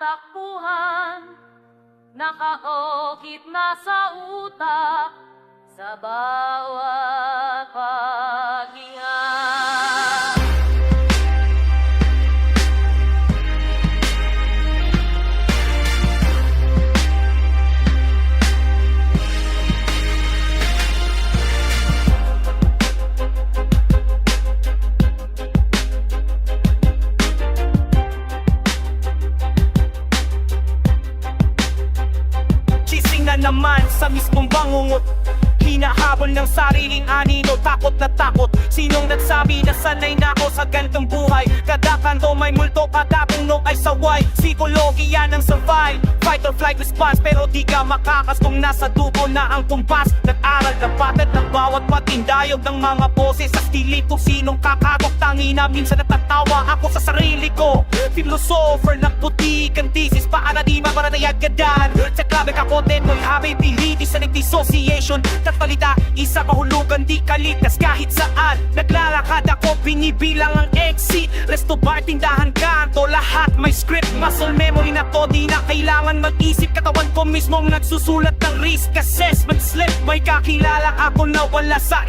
takbuhan, nakaokit na sa utak, sa bawat paghinga. Naman sa mismong bangungot, hinahabol ng sariling anino, takot na takot. Sinong nagsabi na sanay na ako sa ganitong buhay? Kada kanto may multo, kada puno ay saway. Psikologiya ng survive, fight or flight response. Pero di ka makakas kung nasa dugo na ang kumpas. Nag-aral na patat ng bawat patindayog ng mga boses sa stilito. Sinong kakagok, tangina, minsan natatawa ako sa sarili ko. Philosopher ng putik ang thesis, paana di maparatayagadan. Sa klabe kakote mo'y habay piliti sa nag-dissociation. Tatpalita, isa kahulugan di kalitas kahit saan. Naglalakad ako, binibilang ang exit. Resto bar, tindahan, kanto, lahat may script. Muscle memory na to, di na kailangan mag-isip. Katawan ko mismong nagsusulat ng risk assessment slip. May kakilala ako na wala sa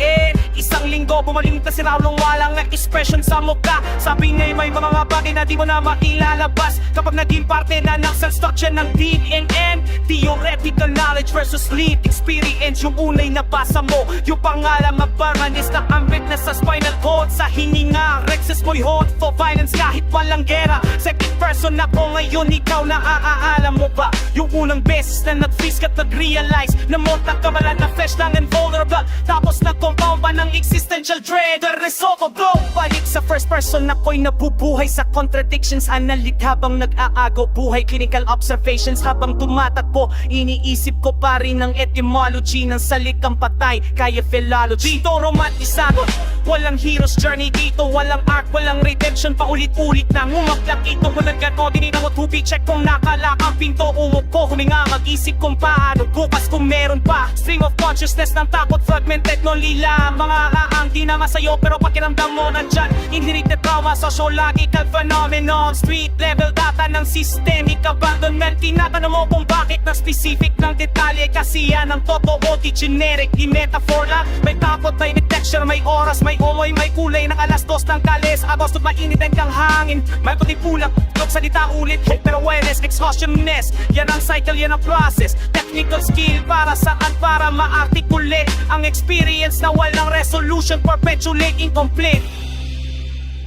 isang linggo, bumaling na si Raulong walang expression sa mukha. Sabi nga'y may mga bagay na di mo na mailalabas kapag naging parte na ng structure ng DNN. Theoretical knowledge versus lived experience. Yung unay nabasa mo, yung pangalan mabarmanis na ambit na sa spinal cord. Sa hininga, Rexes mo'y hold for violence kahit walang gera. Second person ako ngayon, ikaw na aaalam mo ba? Yung unang beses na nag-freeze ka't nag-realize na montak ka wala na flesh lang and vulnerable. Tapos nag-compound pa ng existential dread. Resoko bro, balik sa first person ako'y nabubuhay sa contradictions. Analit habang nag-aago buhay, clinical observations habang tumatakbo. Iniisip ko pa rin ang etymology ng salitang patay, kaya philology. Dito romantisado, walang hero's journey dito. Walang arc, walang redemption, paulit-ulit na ngumaklak ito. Walang gato, dinina mo tubi, check kung nakalak ang pinto. Umupo, huminga, mag-isip kung paano bukas kung meron pa. Stream of consciousness ng takot, fragmented, no lila. Mga haang di na masayo, pero pakiramdam mo nandyan. Inherited trauma, sociological phenomenon. Street level data ng systemic abandonment. Tinatanong mo kung bakit na specific ng detalye. Kasi yan ang totoo, di generic, di metaphor lang. May takot, may texture, may oras, may umoy, may kulay ng alas dos ng kales. Agosto, mainit ang hangin. May puti pulak, log salita ulit. Pero awareness, exhaustionness. Yan ang cycle, yan ang process. Technical skill para saan? Para ma-articulate ang experience na walang resolution, perpetuate, incomplete.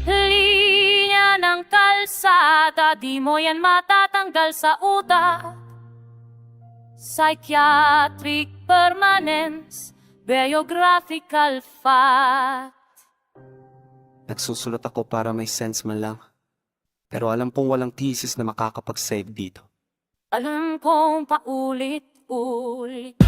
Linya ng kalsada, di mo yan matatanggal sa utak. Psychiatric permanence, biographical fact. Nagsusulat ako para may sense man lang. Pero alam kong walang thesis na makakapag-save dito. Alam kong paulit-ulit